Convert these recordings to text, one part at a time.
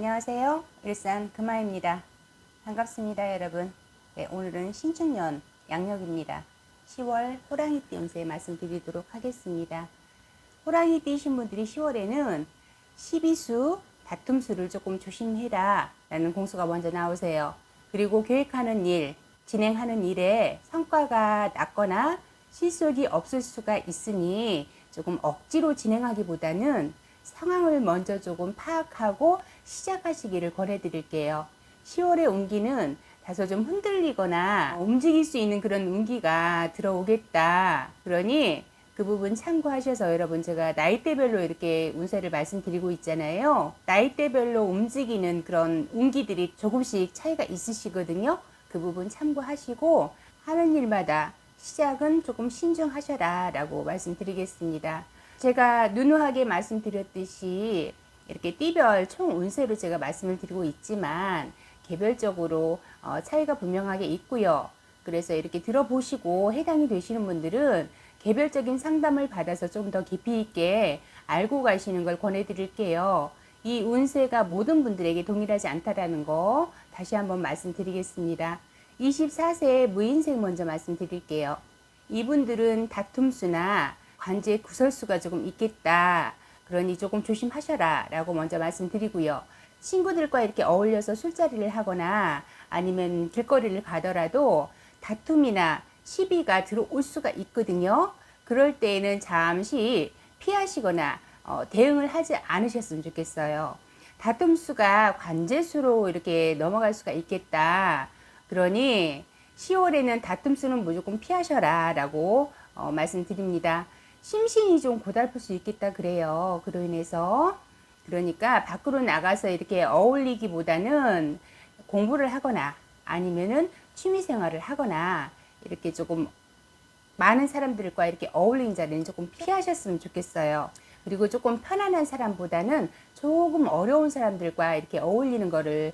안녕하세요. 일산 금화입니다. 반갑습니다, 여러분. 네, 오늘은 신축년 양력입니다. 10월 호랑이띠 운세 말씀드리도록 하겠습니다. 호랑이띠이신 분들이 10월에는 시비수, 다툼수를 조금 조심해라 라는 공수가 먼저 나오세요. 그리고 계획하는 일, 진행하는 일에 성과가 낮거나 실속이 없을 수가 있으니 조금 억지로 진행하기보다는 상황을 먼저 조금 파악하고 시작하시기를 권해드릴게요. 10월의 운기는 다소 좀 흔들리거나 움직일 수 있는 그런 운기가 들어오겠다. 그러니 그 부분 참고하셔서 여러분, 제가 나이대별로 이렇게 운세를 말씀드리고 있잖아요. 나이대별로 움직이는 그런 운기들이 조금씩 차이가 있으시거든요. 그 부분 참고하시고 하는 일마다 시작은 조금 신중하셔라 라고 말씀드리겠습니다. 제가 누누하게 말씀드렸듯이 이렇게 띠별 총 운세로 제가 말씀을 드리고 있지만 개별적으로 차이가 분명하게 있고요. 그래서 이렇게 들어보시고 해당이 되시는 분들은 개별적인 상담을 받아서 좀 더 깊이 있게 알고 가시는 걸 권해드릴게요. 이 운세가 모든 분들에게 동일하지 않다라는 거 다시 한번 말씀드리겠습니다. 24세의 무인생 먼저 말씀드릴게요. 이분들은 다툼수나 관제 구설수가 조금 있겠다. 그러니 조금 조심하셔라 라고 먼저 말씀드리고요. 친구들과 이렇게 어울려서 술자리를 하거나 아니면 길거리를 가더라도 다툼이나 시비가 들어올 수가 있거든요. 그럴 때에는 잠시 피하시거나 대응을 하지 않으셨으면 좋겠어요. 다툼수가 관제수로 이렇게 넘어갈 수가 있겠다. 그러니 10월에는 다툼수는 무조건 피하셔라 라고 말씀드립니다. 심신이 좀 고달플 수 있겠다 그래요. 그로 인해서 그러니까 밖으로 나가서 이렇게 어울리기보다는 공부를 하거나 아니면은 취미 생활을 하거나 이렇게 조금 많은 사람들과 이렇게 어울리는 자리는 조금 피하셨으면 좋겠어요. 그리고 조금 편안한 사람보다는 조금 어려운 사람들과 이렇게 어울리는 거를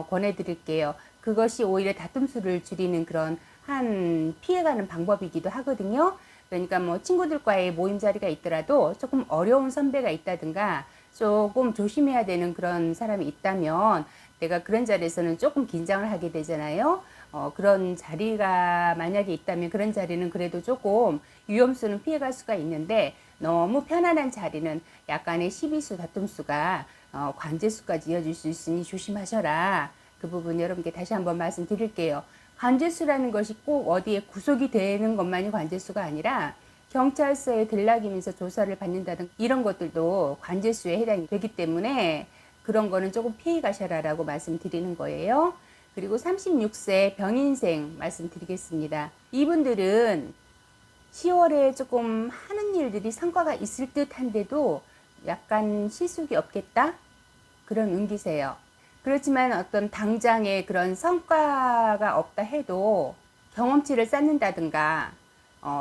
권해드릴게요. 그것이 오히려 다툼수를 줄이는 그런 한 피해가는 방법이기도 하거든요. 그러니까 뭐 친구들과의 모임 자리가 있더라도 조금 어려운 선배가 있다든가 조금 조심해야 되는 그런 사람이 있다면 내가 그런 자리에서는 조금 긴장을 하게 되잖아요. 그런 자리가 만약에 있다면 그런 자리는 그래도 조금 위험수는 피해갈 수가 있는데 너무 편안한 자리는 약간의 시비수, 다툼수가 관제수까지 이어질 수 있으니 조심하셔라. 그 부분 여러분께 다시 한번 말씀드릴게요. 관제수라는 것이 꼭 어디에 구속이 되는 것만이 관제수가 아니라 경찰서에 들락이면서 조사를 받는다든 이런 것들도 관제수에 해당이 되기 때문에 그런 거는 조금 피해 가셔라라고 말씀드리는 거예요. 그리고 36세 병인생 말씀드리겠습니다. 이분들은 10월에 조금 하는 일들이 성과가 있을 듯한데도 약간 실속이 없겠다? 그런 운기세요. 그렇지만 어떤 당장의 그런 성과가 없다 해도 경험치를 쌓는다든가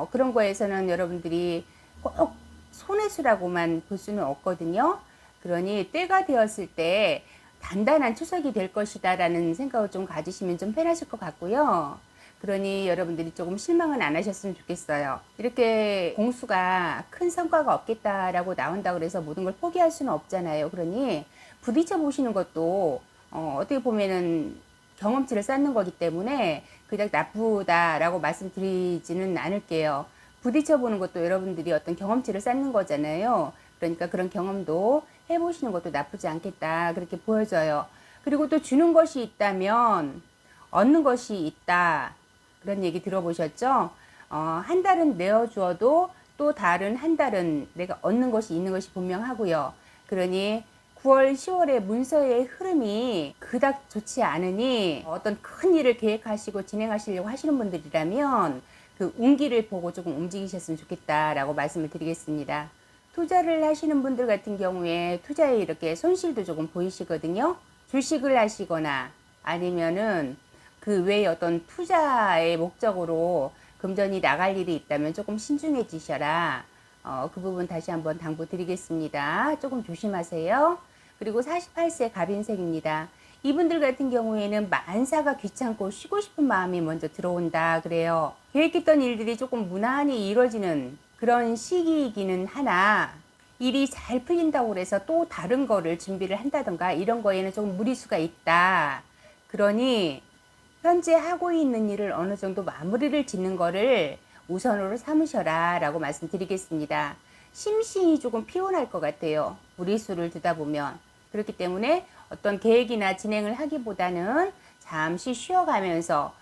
그런 거에서는 여러분들이 꼭 손해수라고만 볼 수는 없거든요. 그러니 때가 되었을 때 단단한 추석이 될 것이다 라는 생각을 좀 가지시면 좀 편하실 것 같고요. 그러니 여러분들이 조금 실망은 안 하셨으면 좋겠어요. 이렇게 공수가 큰 성과가 없겠다라고 나온다고 해서 모든 걸 포기할 수는 없잖아요. 그러니 부딪혀 보시는 것도 어떻게 보면은 경험치를 쌓는 거기 때문에 그냥 나쁘다라고 말씀드리지는 않을게요. 부딪혀 보는 것도 여러분들이 어떤 경험치를 쌓는 거잖아요. 그러니까 그런 경험도 해보시는 것도 나쁘지 않겠다 그렇게 보여져요. 그리고 또 주는 것이 있다면 얻는 것이 있다 그런 얘기 들어보셨죠? 한 달은 내어주어도 또 다른 한 달은 내가 얻는 것이 있는 것이 분명하고요. 그러니 9월, 10월의 문서의 흐름이 그닥 좋지 않으니 어떤 큰 일을 계획하시고 진행하시려고 하시는 분들이라면 그 운기를 보고 조금 움직이셨으면 좋겠다라고 말씀을 드리겠습니다. 투자를 하시는 분들 같은 경우에 투자에 이렇게 손실도 조금 보이시거든요. 주식을 하시거나 아니면은 그 외에 어떤 투자의 목적으로 금전이 나갈 일이 있다면 조금 신중해지셔라. 그 부분 다시 한번 당부드리겠습니다. 조금 조심하세요. 그리고 48세 갑인생입니다. 이분들 같은 경우에는 만사가 귀찮고 쉬고 싶은 마음이 먼저 들어온다 그래요. 계획했던 일들이 조금 무난히 이루어지는 그런 시기이기는 하나 일이 잘 풀린다고 그래서 또 다른 거를 준비를 한다던가 이런 거에는 좀 무리수가 있다. 그러니 현재 하고 있는 일을 어느 정도 마무리를 짓는 거를 우선으로 삼으셔라 라고 말씀드리겠습니다. 심신이 조금 피곤할 것 같아요. 무리수를 두다 보면. 그렇기 때문에 어떤 계획이나 진행을 하기보다는 잠시 쉬어가면서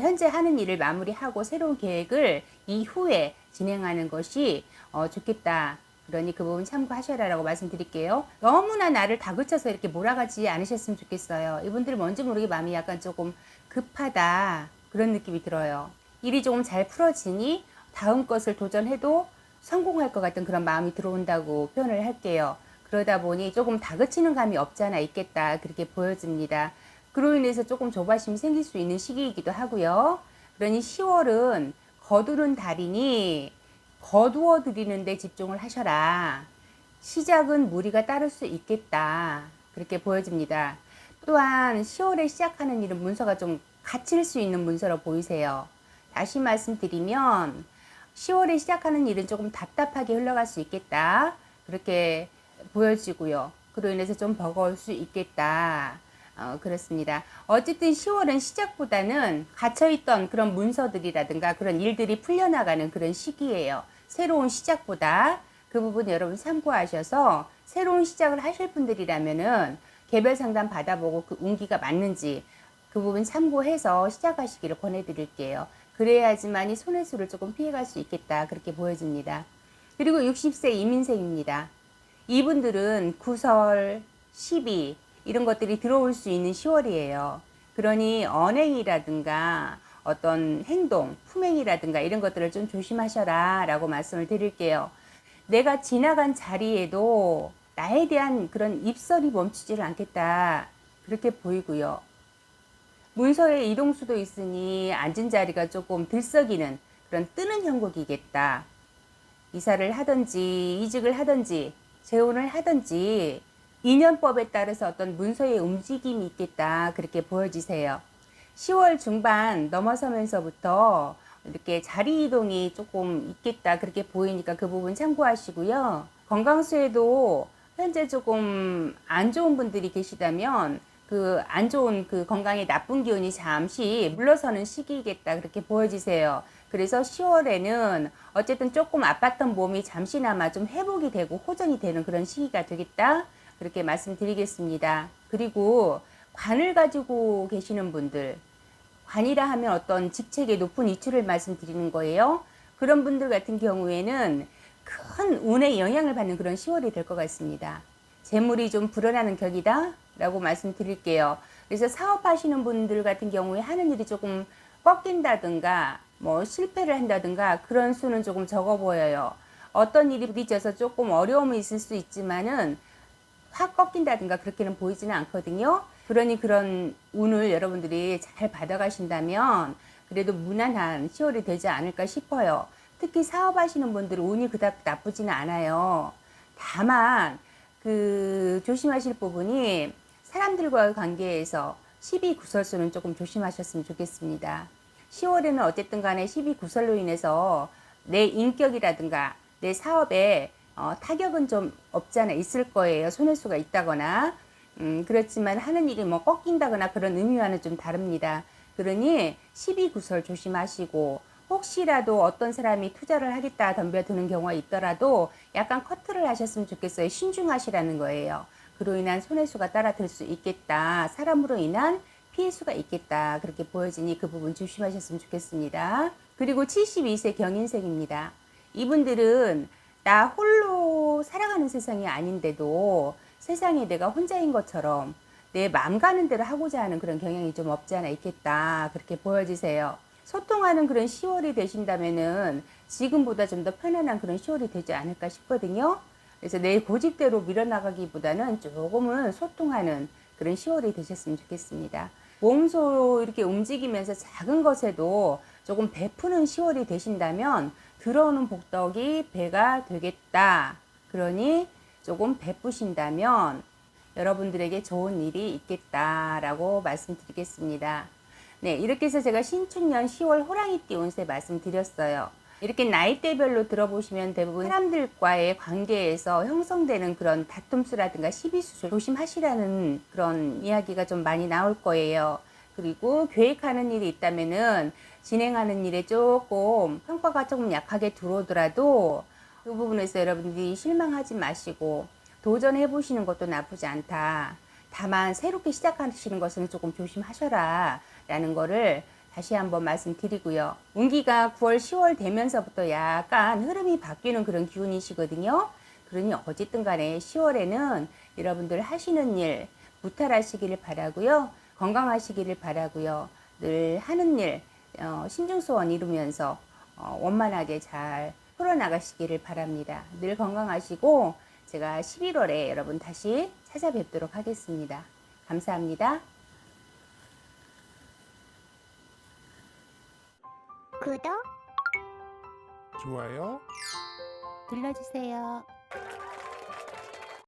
현재 하는 일을 마무리하고 새로운 계획을 이후에 진행하는 것이 좋겠다. 그러니 그 부분 참고하셔라라고 말씀드릴게요. 너무나 나를 다그쳐서 이렇게 몰아가지 않으셨으면 좋겠어요. 이분들 뭔지 모르게 마음이 약간 조금 급하다 그런 느낌이 들어요. 일이 조금 잘 풀어지니 다음 것을 도전해도 성공할 것 같은 그런 마음이 들어온다고 표현을 할게요. 그러다 보니 조금 다그치는 감이 없지 않아 있겠다 그렇게 보여집니다. 그로 인해서 조금 조바심이 생길 수 있는 시기이기도 하고요. 그러니 10월은 거두는 달이니 거두어 드리는 데 집중을 하셔라. 시작은 무리가 따를 수 있겠다. 그렇게 보여집니다. 또한 10월에 시작하는 일은 문서가 좀 갇힐 수 있는 문서로 보이세요. 다시 말씀드리면 10월에 시작하는 일은 조금 답답하게 흘러갈 수 있겠다. 그렇게 보여지고요. 그로 인해서 좀 버거울 수 있겠다. 그렇습니다. 어쨌든 10월은 시작보다는 갇혀있던 그런 문서들이라든가 그런 일들이 풀려나가는 그런 시기예요. 새로운 시작보다 그 부분 여러분 참고하셔서 새로운 시작을 하실 분들이라면은 개별 상담 받아보고 그 운기가 맞는지 그 부분 참고해서 시작하시기를 권해드릴게요. 그래야지만이 손해수를 조금 피해갈 수 있겠다 그렇게 보여집니다. 그리고 60세 이민생입니다. 이분들은 구설, 시비 이런 것들이 들어올 수 있는 10월이에요. 그러니 언행이라든가 어떤 행동, 품행이라든가 이런 것들을 좀 조심하셔라 라고 말씀을 드릴게요. 내가 지나간 자리에도 나에 대한 그런 입설이 멈추지를 않겠다 그렇게 보이고요. 문서의 이동수도 있으니 앉은 자리가 조금 들썩이는 그런 뜨는 형국이겠다. 이사를 하든지 이직을 하든지 재혼을 하든지 인연법에 따라서 어떤 문서의 움직임이 있겠다 그렇게 보여지세요. 10월 중반 넘어서면서부터 이렇게 자리 이동이 조금 있겠다 그렇게 보이니까 그 부분 참고하시고요. 건강수에도 현재 조금 안 좋은 분들이 계시다면 그 안 좋은 그 건강에 나쁜 기운이 잠시 물러서는 시기이겠다 그렇게 보여지세요. 그래서 10월에는 어쨌든 조금 아팠던 몸이 잠시나마 좀 회복이 되고 호전이 되는 그런 시기가 되겠다 그렇게 말씀드리겠습니다. 그리고 관을 가지고 계시는 분들, 관이라 하면 어떤 직책의 높은 이출을 말씀드리는 거예요. 그런 분들 같은 경우에는 큰 운의 영향을 받는 그런 10월이 될 것 같습니다. 재물이 좀 불어나는 격이다 라고 말씀드릴게요. 그래서 사업하시는 분들 같은 경우에 하는 일이 조금 꺾인다든가 뭐 실패를 한다든가 그런 수는 조금 적어 보여요. 어떤 일이 부딪혀서 조금 어려움이 있을 수 있지만은 확 꺾인다든가 그렇게는 보이지는 않거든요. 그러니 그런 운을 여러분들이 잘 받아가신다면 그래도 무난한 10월이 되지 않을까 싶어요. 특히 사업하시는 분들은 운이 그닥 나쁘지는 않아요. 다만 그 조심하실 부분이 사람들과의 관계에서 시비구설수는 조금 조심하셨으면 좋겠습니다. 10월에는 어쨌든 간에 시비구설로 인해서 내 인격이라든가 내 사업에 타격은 좀 없지 않아 있을 거예요. 손해수가 있다거나 그렇지만 하는 일이 뭐 꺾인다거나 그런 의미와는 좀 다릅니다. 그러니 시비구설 조심하시고 혹시라도 어떤 사람이 투자를 하겠다 덤벼드는 경우가 있더라도 약간 커트를 하셨으면 좋겠어요. 신중하시라는 거예요. 그로 인한 손해수가 따라들 수 있겠다. 사람으로 인한 피해수가 있겠다. 그렇게 보여지니 그 부분 조심하셨으면 좋겠습니다. 그리고 72세 경인생입니다. 이분들은 나 홀로 살아가는 세상이 아닌데도 세상에 내가 혼자인 것처럼 내 마음 가는 대로 하고자 하는 그런 경향이 좀 없지 않아 있겠다. 그렇게 보여지세요. 소통하는 그런 10월이 되신다면은 지금보다 좀 더 편안한 그런 10월이 되지 않을까 싶거든요. 그래서 내 고집대로 밀어나가기보다는 조금은 소통하는 그런 10월이 되셨으면 좋겠습니다. 몸소 이렇게 움직이면서 작은 것에도 조금 베푸는 10월이 되신다면 들어오는 복덕이 배가 되겠다. 그러니 조금 베푸신다면 여러분들에게 좋은 일이 있겠다라고 말씀드리겠습니다. 네, 이렇게 해서 제가 신축년 10월 호랑이띠 운세 말씀드렸어요. 이렇게 나이대별로 들어보시면 대부분 사람들과의 관계에서 형성되는 그런 다툼수라든가 시비수를 조심하시라는 그런 이야기가 좀 많이 나올 거예요. 그리고 계획하는 일이 있다면은 진행하는 일에 조금 성과가 조금 약하게 들어오더라도 그 부분에서 여러분들이 실망하지 마시고 도전해 보시는 것도 나쁘지 않다. 다만 새롭게 시작하시는 것은 조금 조심하셔라 라는 거를 다시 한번 말씀드리고요. 운기가 9월, 10월 되면서부터 약간 흐름이 바뀌는 그런 기운이시거든요. 그러니 어쨌든 간에 10월에는 여러분들 하시는 일 무탈하시기를 바라고요. 건강하시기를 바라고요. 늘 하는 일 신중소원 이루면서 원만하게 잘 풀어나가시기를 바랍니다. 늘 건강하시고 제가 11월에 여러분 다시 찾아뵙도록 하겠습니다. 감사합니다. 구독, 좋아요 눌러주세요.